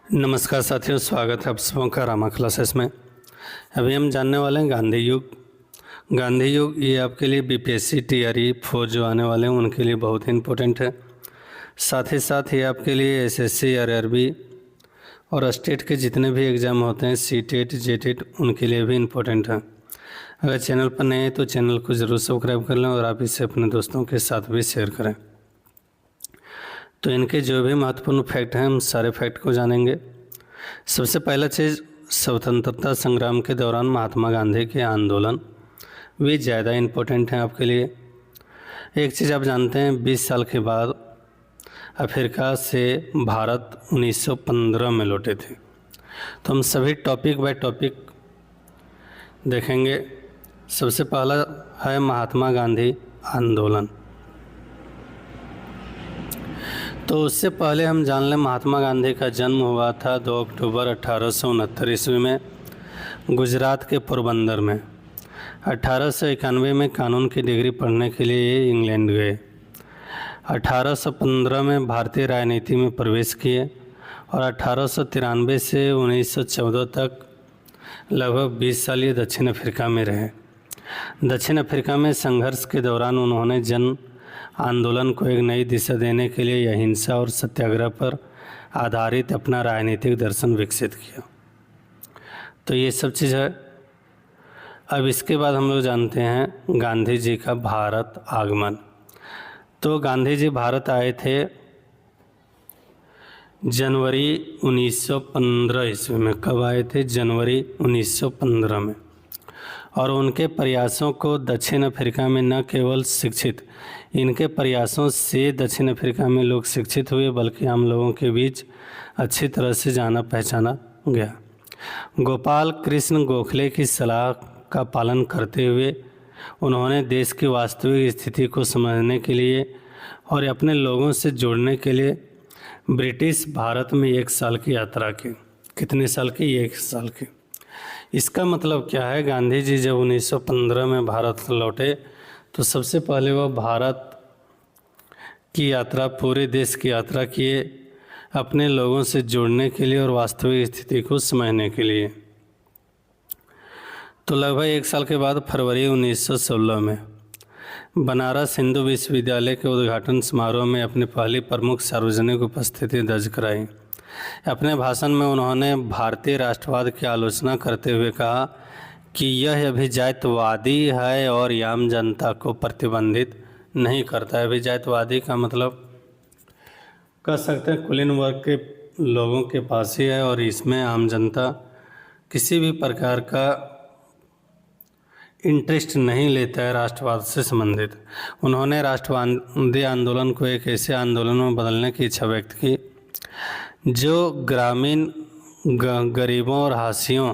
नमस्कार साथियों, स्वागत है आप सबों का रामा क्लासेस में। अभी हम जानने वाले हैं गांधी युग। गांधी युग ये आपके लिए बीपीएससी टीआरई 4 जो आने वाले हैं उनके लिए बहुत ही इम्पोर्टेंट है। साथ ही साथ ये आपके लिए एसएससी आरआरबी और स्टेट के जितने भी एग्ज़ाम होते हैं सीटेट जेटेट उनके लिए भी इम्पोर्टेंट है। अगर चैनल पर नए हैं तो चैनल को ज़रूर सब्सक्राइब कर लें और आप इसे अपने दोस्तों के साथ भी शेयर करें। तो इनके जो भी महत्वपूर्ण फैक्ट हैं हम सारे फैक्ट को जानेंगे। सबसे पहला चीज़, स्वतंत्रता संग्राम के दौरान महात्मा गांधी के आंदोलन वे ज़्यादा इम्पोर्टेंट हैं आपके लिए। एक चीज़ आप जानते हैं, 20 साल के बाद अफ्रीका से भारत 1915 में लौटे थे। तो हम सभी टॉपिक बाय टॉपिक देखेंगे। सबसे पहला है महात्मा गांधी आंदोलन। तो उससे पहले हम जान लें, महात्मा गांधी का जन्म हुआ था 2 अक्टूबर 1869 ईस्वी में गुजरात के पोरबंदर में। 1891 में कानून की डिग्री पढ़ने के लिए ये इंग्लैंड गए। 1815 में भारतीय राजनीति में प्रवेश किए और 1893 से 1914 तक लगभग 20 साल ये दक्षिण अफ्रीका में रहे। दक्षिण अफ्रीका में संघर्ष के दौरान उन्होंने जन आंदोलन को एक नई दिशा देने के लिए अहिंसा और सत्याग्रह पर आधारित अपना राजनीतिक दर्शन विकसित किया। तो ये सब चीज़ है। अब इसके बाद हम लोग जानते हैं गांधी जी का भारत आगमन। तो गांधी जी भारत आए थे जनवरी 1915 ईस्वी में। कब आए थे? जनवरी 1915 में। और उनके प्रयासों को दक्षिण अफ्रीका में न केवल शिक्षित, इनके प्रयासों से दक्षिण अफ्रीका में लोग शिक्षित हुए बल्कि आम लोगों के बीच अच्छी तरह से जाना पहचाना गया। गोपाल कृष्ण गोखले की सलाह का पालन करते हुए उन्होंने देश की वास्तविक स्थिति को समझने के लिए और अपने लोगों से जुड़ने के लिए ब्रिटिश भारत में 1 साल की यात्रा की। कितने साल की? 1 साल की। इसका मतलब क्या है? गांधी जी जब 1915 में भारत लौटे तो सबसे पहले वह भारत की यात्रा, पूरे देश की यात्रा किए अपने लोगों से जुड़ने के लिए और वास्तविक स्थिति को समझने के लिए। तो लगभग 1 साल के बाद फरवरी 1916 में बनारस हिंदू विश्वविद्यालय के उद्घाटन समारोह में अपनी पहली प्रमुख सार्वजनिक उपस्थिति दर्ज कराई। अपने भाषण में उन्होंने भारतीय राष्ट्रवाद की आलोचना करते हुए कहा कि यह अभिजातवादी है और आम जनता को प्रतिबंधित नहीं करता है। अभिजातवादी का मतलब कह सकते हैं कुलीन वर्ग के लोगों के पास ही है और इसमें आम जनता किसी भी प्रकार का इंटरेस्ट नहीं लेता है राष्ट्रवाद से संबंधित। उन्होंने राष्ट्रवादी आंदोलन को एक ऐसे आंदोलन में बदलने की इच्छा व्यक्त की जो ग्रामीण गरीबों और हाशियों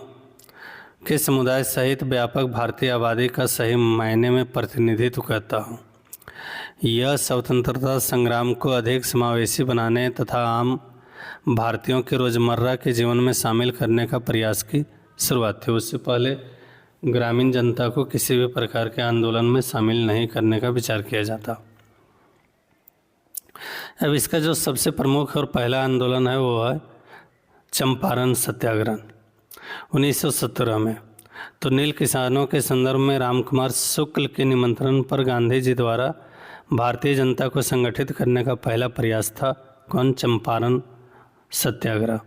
के समुदाय सहित व्यापक भारतीय आबादी का सही मायने में प्रतिनिधित्व करता हो। यह स्वतंत्रता संग्राम को अधिक समावेशी बनाने तथा आम भारतीयों के रोज़मर्रा के जीवन में शामिल करने का प्रयास की शुरुआत थी। उससे पहले ग्रामीण जनता को किसी भी प्रकार के आंदोलन में शामिल नहीं करने का विचार किया जाता। अब इसका जो सबसे प्रमुख और पहला आंदोलन है वो है चंपारण सत्याग्रह 1917 में। तो नील किसानों के संदर्भ में रामकुमार शुक्ल के निमंत्रण पर गांधी जी द्वारा भारतीय जनता को संगठित करने का पहला प्रयास था कौन? चंपारण सत्याग्रह।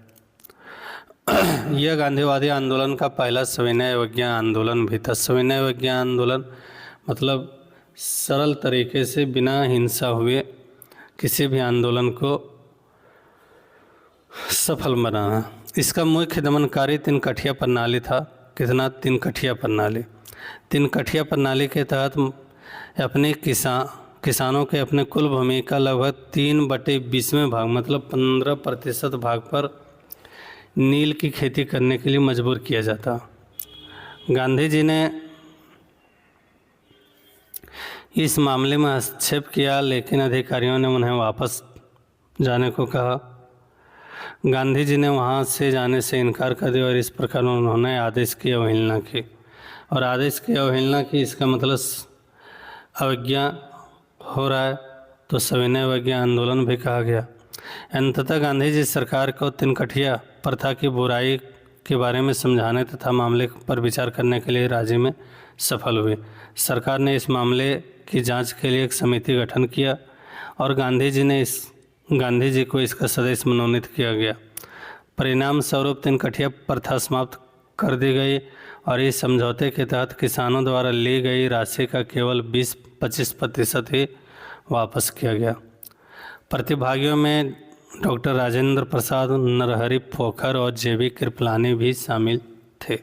यह गांधीवादी आंदोलन का पहला सविनय अवज्ञा आंदोलन भी था। सविनय अवज्ञा आंदोलन मतलब सरल तरीके से बिना हिंसा हुए किसी भी आंदोलन को सफल बनाना। इसका मुख्य दमनकारी 3 कठिया प्रणाली था। कितना? 3 कठिया प्रणाली। 3 कठिया प्रणाली के तहत अपने किसानों के अपने कुल भूमि का लगभग 3/20 भाग मतलब 15% भाग पर नील की खेती करने के लिए मजबूर किया जाता। गांधी जी ने इस मामले में हस्तक्षेप किया लेकिन अधिकारियों ने उन्हें वापस जाने को कहा। गांधी जी ने वहां से जाने से इनकार कर दिया और इस प्रकार उन्होंने आदेश की अवहेलना की। और आदेश की अवहेलना की इसका मतलब अवज्ञा हो रहा है, तो सविनय अवज्ञा आंदोलन भी कहा गया। अंततः गांधी जी सरकार को तिनकठिया प्रथा की बुराई के बारे में समझाने तथा मामले पर विचार करने के लिए राज्य में सफल हुए। सरकार ने इस मामले की जांच के लिए एक समिति गठन किया और गांधी जी को इसका सदस्य मनोनीत किया गया। परिणाम स्वरूप तिनकठिया प्रथा समाप्त कर दी गई और इस समझौते के तहत किसानों द्वारा ली गई राशि का केवल 20-25% ही वापस किया गया। प्रतिभागियों में डॉक्टर राजेंद्र प्रसाद, नरहरि पोखर और जेबी कृपलानी भी शामिल थे।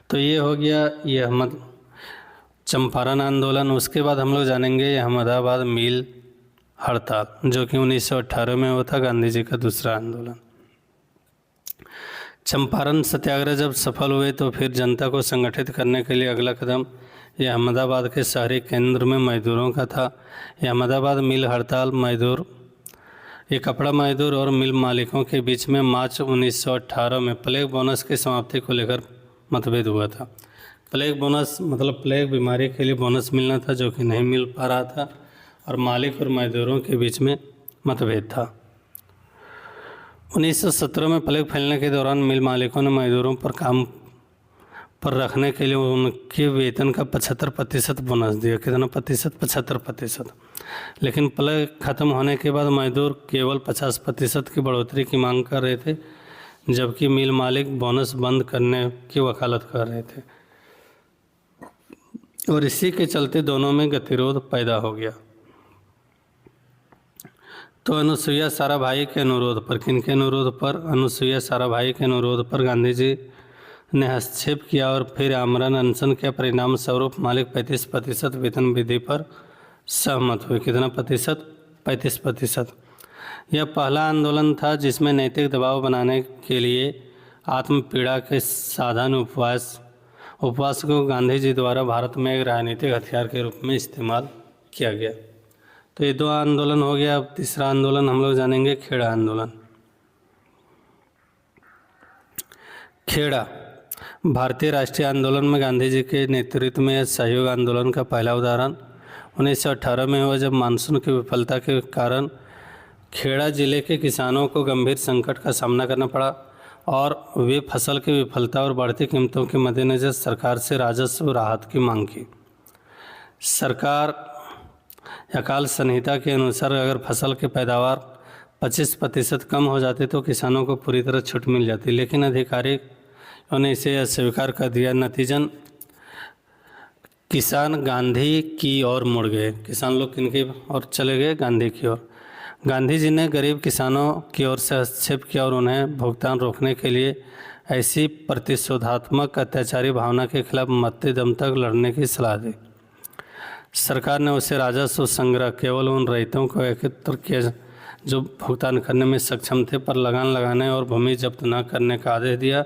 तो ये हो गया ये चंपारण आंदोलन। उसके बाद हम लोग जानेंगे अहमदाबाद मिल हड़ताल, जो कि 1918 में हुआ था, गांधी जी का दूसरा आंदोलन। चंपारण सत्याग्रह जब सफल हुए तो फिर जनता को संगठित करने के लिए अगला कदम यह अहमदाबाद के शहरी केंद्र में मजदूरों का था। यह अहमदाबाद मिल हड़ताल ये कपड़ा मजदूर और मिल मालिकों के बीच में मार्च 1918 में प्लेग बोनस की समाप्ति को लेकर मतभेद हुआ था। प्लेग बोनस मतलब प्लेग बीमारी के लिए बोनस मिलना था, जो कि नहीं मिल पा रहा था, और मालिक और मजदूरों के बीच में मतभेद था। 1917 में प्लेग फैलने के दौरान मिल मालिकों ने मजदूरों पर काम पर रखने के लिए उनके वेतन का 75% बोनस दिया। कितना प्रतिशत? 75%। लेकिन प्लेग खत्म होने के बाद मजदूर केवल 50% की बढ़ोतरी की मांग कर रहे थे, जबकि मिल मालिक बोनस बंद करने की वकालत कर रहे थे, और इसी के चलते दोनों में गतिरोध पैदा हो गया। तो अनुसुईया साराभाई के अनुरोध पर, किनके अनुरोध पर? अनुसुईया साराभाई के अनुरोध पर गांधी जी ने हस्तक्षेप किया और फिर आमरण अनशन के परिणाम स्वरूप मालिक 35% वेतन वृद्धि पर सहमत हुए। कितना प्रतिशत? 35%। यह पहला आंदोलन था जिसमें नैतिक दबाव बनाने के लिए आत्मपीड़ा के साधन उपवास को गांधी जी द्वारा भारत में एक राजनीतिक हथियार के रूप में इस्तेमाल किया गया। तो ये दो आंदोलन हो गया। अब तीसरा आंदोलन हम लोग जानेंगे, खेड़ा आंदोलन। खेड़ा भारतीय राष्ट्रीय आंदोलन में गांधी जी के नेतृत्व में सहयोग आंदोलन का पहला उदाहरण 1918 में हुआ, जब मानसून की विफलता के कारण खेड़ा जिले के किसानों को गंभीर संकट का सामना करना पड़ा और वे फसल की विफलता और बढ़ती कीमतों के मद्देनज़र सरकार से राजस्व राहत की मांग की। सरकार अकाल संहिता के अनुसार अगर फसल की पैदावार 25% कम हो जाती तो किसानों को पूरी तरह छूट मिल जाती, लेकिन अधिकारियों ने इसे अस्वीकार कर दिया। नतीजन किसान गांधी की ओर मुड़ गए। किसान लोग किनकी ओर चले गए? गांधी की ओर। गांधी जी ने गरीब किसानों की ओर से हस्तक्षेप किया और उन्हें भुगतान रोकने के लिए ऐसी प्रतिशोधात्मक अत्याचारी भावना के खिलाफ मरते दम तक लड़ने की सलाह दी। सरकार ने उसे राजस्व संग्रह केवल उन रैयतों को एकत्र किया जो भुगतान करने में सक्षम थे पर लगान लगाने और भूमि जब्त न करने का आदेश दिया,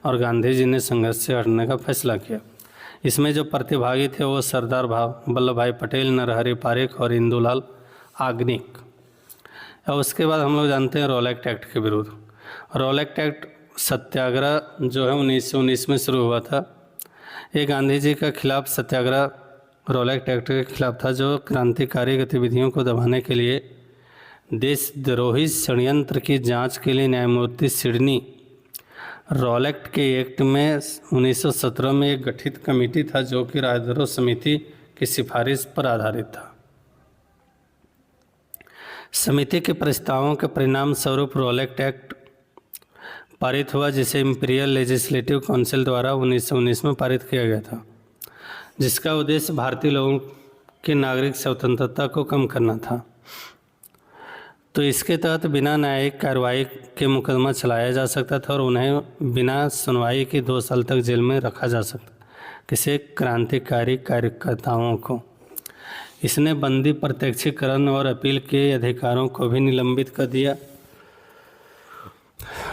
और गांधी जी ने संघर्ष से हटने का फैसला किया। इसमें जो प्रतिभागी थे वो सरदार वल्लभ भाई पटेल, नरहरि पारिक और इंदुलाल याग्निक। और उसके बाद हम लोग जानते हैं रॉलेट एक्ट के विरुद्ध। रॉलेट एक्ट सत्याग्रह जो है 1919 में शुरू हुआ था। ये गांधी जी का खिलाफ सत्याग्रह रॉलेट एक्ट के खिलाफ था, जो क्रांतिकारी गतिविधियों को दबाने के लिए देशद्रोही षड्यंत्र की जांच के लिए न्यायमूर्ति सिडनी रॉलेट के एक्ट में 1917 में एक गठित कमेटी था, जो कि राजद्रोह समिति की सिफारिश पर आधारित था। समिति के प्रस्तावों के परिणाम स्वरूप रॉलेट एक्ट पारित हुआ, जिसे इंपीरियल लेजिस्लेटिव काउंसिल द्वारा 1919 में पारित किया गया था, जिसका उद्देश्य भारतीय लोगों की नागरिक स्वतंत्रता को कम करना था। तो इसके तहत बिना न्यायिक कार्रवाई के मुकदमा चलाया जा सकता था और उन्हें बिना सुनवाई के 2 साल तक जेल में रखा जा सकता। किसी क्रांतिकारी कार्यकर्ताओं को इसने बंदी, प्रत्यक्षीकरण और अपील के अधिकारों को भी निलंबित कर दिया।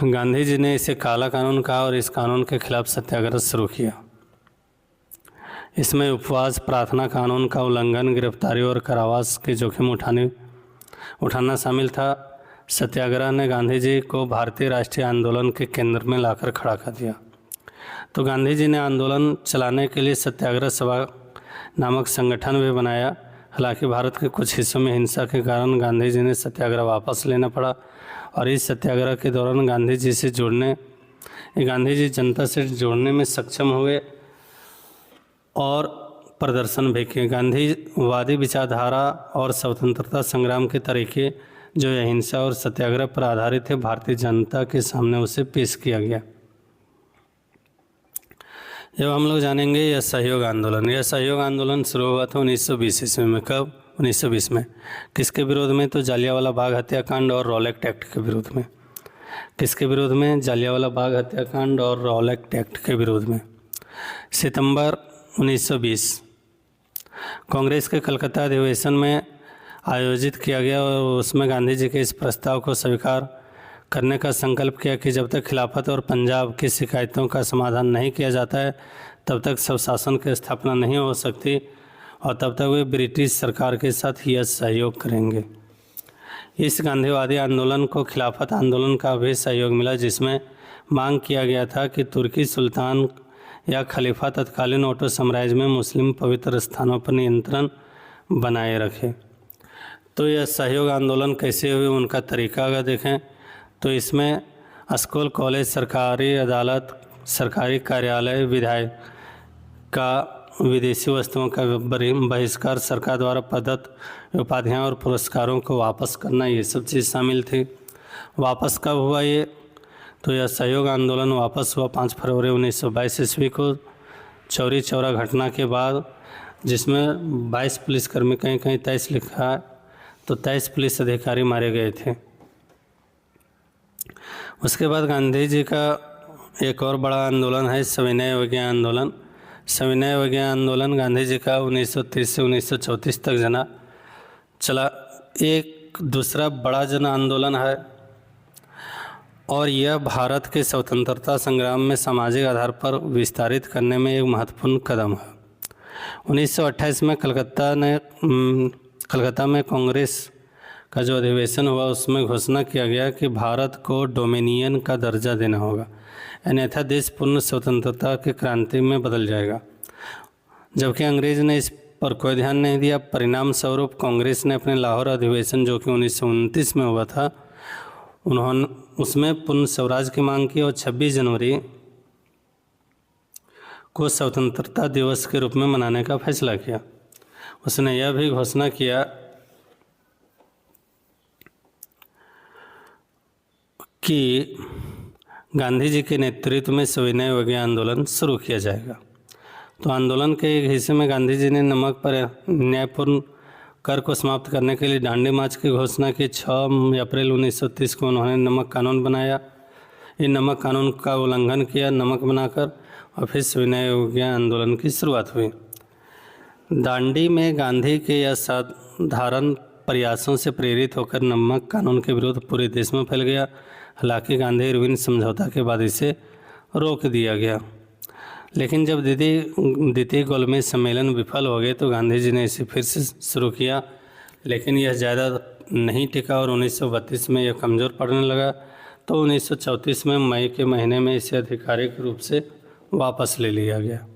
गांधी जी ने इसे काला कानून कहा और इस कानून के खिलाफ सत्याग्रह शुरू किया। इसमें उपवास, प्रार्थना कानून का उल्लंघन, गिरफ्तारी और कारावास के जोखिम उठाना शामिल था। सत्याग्रह ने गांधी जी को भारतीय राष्ट्रीय आंदोलन के केंद्र में लाकर खड़ा कर दिया। तो गांधी जी ने आंदोलन चलाने के लिए सत्याग्रह सभा नामक संगठन भी बनाया। हालांकि भारत के कुछ हिस्सों में हिंसा के कारण गांधी जी ने सत्याग्रह वापस लेना पड़ा और इस सत्याग्रह के दौरान गांधी जी जनता से जोड़ने में सक्षम हुए और प्रदर्शन भी किए। गांधीवादी विचारधारा और स्वतंत्रता संग्राम के तरीके जो अहिंसा और सत्याग्रह पर आधारित थे, भारतीय जनता के सामने उसे पेश किया गया। जब हम लोग जानेंगे यह सहयोग आंदोलन। यह सहयोग आंदोलन शुरू हुआ था 1920 ईस्वी में। कब? 1920 में। किसके विरोध में? तो जालियांवाला बाग हत्याकांड और रॉलेट एक्ट के विरोध में। किसके विरोध में? जालियांवाला बाग हत्याकांड और रॉलेट एक्ट के विरोध में। सितंबर 1920 कांग्रेस के कलकत्ता अधिवेशन में आयोजित किया गया और उसमें गांधी जी के इस प्रस्ताव को स्वीकार करने का संकल्प किया कि जब तक खिलाफत और पंजाब की शिकायतों का समाधान नहीं किया जाता है तब तक स्वशासन की स्थापना नहीं हो सकती और तब तक वे ब्रिटिश सरकार के साथ यह सहयोग करेंगे। इस गांधीवादी आंदोलन को खिलाफत आंदोलन का भी सहयोग मिला, जिसमें मांग किया गया था कि तुर्की सुल्तान या खलीफा तत्कालीन ओटो साम्राज्य में मुस्लिम पवित्र स्थानों पर नियंत्रण बनाए रखे। तो यह सहयोग आंदोलन कैसे हुए, उनका तरीका अगर देखें तो इसमें स्कूल, कॉलेज, सरकारी अदालत, सरकारी कार्यालय, विधायक का विदेशी वस्तुओं का बहिष्कार, सरकार द्वारा प्रदत्त उपाधियां और पुरस्कारों को वापस करना, ये सब चीज़ शामिल थी। वापस कब हुआ ये? तो यह सहयोग आंदोलन वापस हुआ 5 फरवरी 1922 ईस्वी को चौरी चौरा घटना के बाद, जिसमें 22 पुलिसकर्मी, कहीं कहीं 23 लिखा है, तो 23 पुलिस अधिकारी मारे गए थे। उसके बाद गांधी जी का एक और बड़ा आंदोलन है सविनय अवज्ञा आंदोलन। सविनय अवज्ञा आंदोलन गांधी जी का 1930 से 1934 तक चला। एक दूसरा बड़ा जन आंदोलन है और यह भारत के स्वतंत्रता संग्राम में सामाजिक आधार पर विस्तारित करने में एक महत्वपूर्ण कदम है। 1928 में कलकत्ता में कांग्रेस का जो अधिवेशन हुआ उसमें घोषणा किया गया कि भारत को डोमिनियन का दर्जा देना होगा, अन्यथा देश पूर्ण स्वतंत्रता की क्रांति में बदल जाएगा। जबकि अंग्रेज ने इस पर कोई ध्यान नहीं दिया। परिणाम स्वरूप कांग्रेस ने अपने लाहौर अधिवेशन जो कि 1929 में हुआ था, उन्होंने उसमें पूर्ण स्वराज की मांग की और 26 जनवरी को स्वतंत्रता दिवस के रूप में मनाने का फैसला किया। उसने यह भी घोषणा किया कि गांधी जी के नेतृत्व में सविनय अवज्ञा आंदोलन शुरू किया जाएगा। तो आंदोलन के एक हिस्से में गांधी जी ने नमक पर न्यायपूर्ण कर को समाप्त करने के लिए दांडी मार्च की घोषणा की। 6 अप्रैल 1930 को उन्होंने नमक कानून बनाया। इन नमक कानून का उल्लंघन किया नमक बनाकर और फिर सविनय अवज्ञा आंदोलन की शुरुआत हुई। दांडी में गांधी के असाधारण प्रयासों से प्रेरित होकर नमक कानून के विरोध पूरे देश में फैल गया। हालांकि गांधी इरविन समझौता के बाद इसे रोक दिया गया, लेकिन जब द्वितीय गोलमेज सम्मेलन विफल हो गए तो गांधी जी ने इसे फिर से शुरू किया, लेकिन यह ज़्यादा नहीं टिका और 1932 में यह कमज़ोर पड़ने लगा। तो 1934 में मई के महीने में इसे आधिकारिक रूप से वापस ले लिया गया।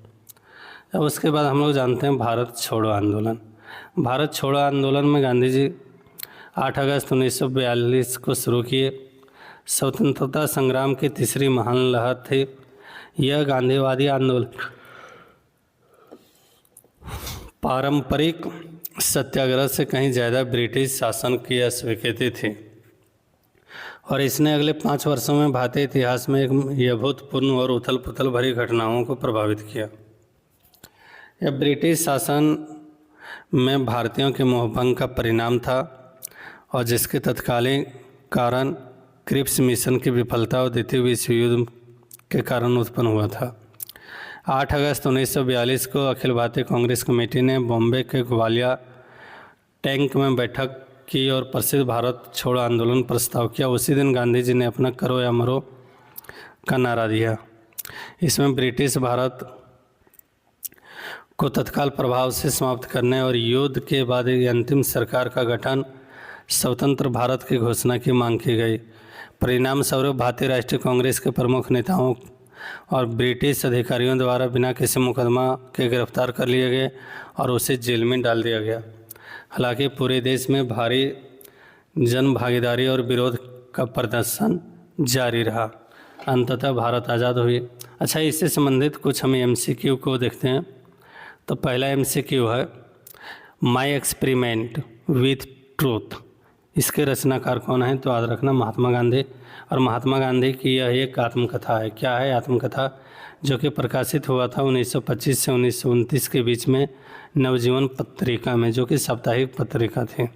अब उसके बाद हम लोग जानते हैं भारत छोड़ो आंदोलन। भारत छोड़ो आंदोलन में गांधी जी 8 अगस्त 1942 को शुरू किए। स्वतंत्रता संग्राम की तीसरी महान लहर थी। यह गांधीवादी आंदोलन पारंपरिक सत्याग्रह से कहीं ज़्यादा ब्रिटिश शासन की अस्वीकृति थी और इसने अगले 5 वर्षों में भारतीय इतिहास में एक अभूतपूर्व और उथल पुथल भरी घटनाओं को प्रभावित किया। यह ब्रिटिश शासन में भारतीयों के मोहभंग का परिणाम था और जिसके तत्कालीन कारण क्रिप्स मिशन की विफलता और द्वितीय विश्व युद्ध के कारण उत्पन्न हुआ था। 8 अगस्त 1942 को अखिल भारतीय कांग्रेस कमेटी ने बॉम्बे के ग्वालिया टैंक में बैठक की और प्रसिद्ध भारत छोड़ो आंदोलन प्रस्ताव किया। उसी दिन गांधी जी ने अपना करो या मरो का नारा दिया। इसमें ब्रिटिश भारत को तत्काल प्रभाव से समाप्त करने और युद्ध के बाद एक अंतिम सरकार का गठन, स्वतंत्र भारत की घोषणा की मांग की गई। परिणाम स्वरूप भारतीय राष्ट्रीय कांग्रेस के प्रमुख नेताओं और ब्रिटिश अधिकारियों द्वारा बिना किसी मुकदमा के गिरफ्तार कर लिए गए और उसे जेल में डाल दिया गया। हालांकि पूरे देश में भारी जन भागीदारी और विरोध का प्रदर्शन जारी रहा। अंततः भारत आज़ाद हुई। अच्छा, इससे संबंधित कुछ हम MCQ को देखते हैं। तो पहला MCQ है माई एक्सपेरिमेंट विथ ट्रूथ। इसके रचनाकार कौन है? तो याद रखना महात्मा गांधी। और महात्मा गांधी की यह एक आत्मकथा है। क्या है? आत्मकथा, जो कि प्रकाशित हुआ था 1925 से 1929 के बीच में नवजीवन पत्रिका में, जो कि साप्ताहिक पत्रिका थी।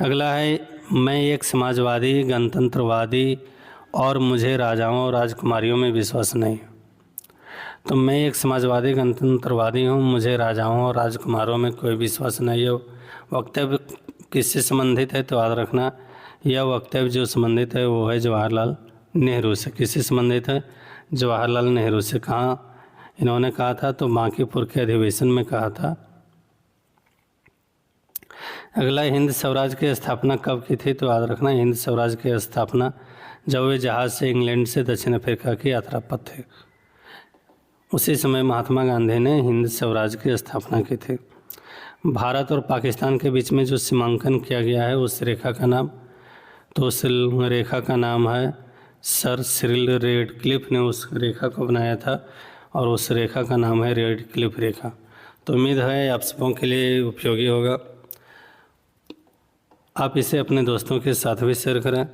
अगला है मैं एक समाजवादी, गणतंत्रवादी और मुझे राजाओं और राजकुमारियों में विश्वास नहीं। तो मैं एक समाजवादी, गणतंत्रवादी हूँ, मुझे राजाओं और राजकुमारों में कोई विश्वास नहीं है। वक्तव्य किससे संबंधित है? तो याद रखना यह वक्तव्य जो संबंधित है वो है जवाहरलाल नेहरू से। किससे संबंधित है? जवाहरलाल नेहरू से। कहाँ इन्होंने कहा था? तो बांकीपुर के अधिवेशन में कहा था। अगला, हिंद स्वराज की स्थापना कब की थी? तो याद रखना हिंद स्वराज की स्थापना जब वे जहाज़ से इंग्लैंड से दक्षिण अफ्रीका की यात्रा पर थे, उसी समय महात्मा गांधी ने हिंद स्वराज की स्थापना की थी। भारत और पाकिस्तान के बीच में जो सीमांकन किया गया है उस रेखा का नाम, तो उस रेखा का नाम है सर सिरिल रेडक्लिफ ने उस रेखा को बनाया था और उस रेखा का नाम है रेडक्लिफ रेखा। तो उम्मीद है आप सबों के लिए उपयोगी होगा। आप इसे अपने दोस्तों के साथ भी शेयर करें।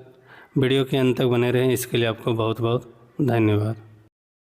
वीडियो के अंत तक बने रहें, इसके लिए आपको बहुत बहुत धन्यवाद।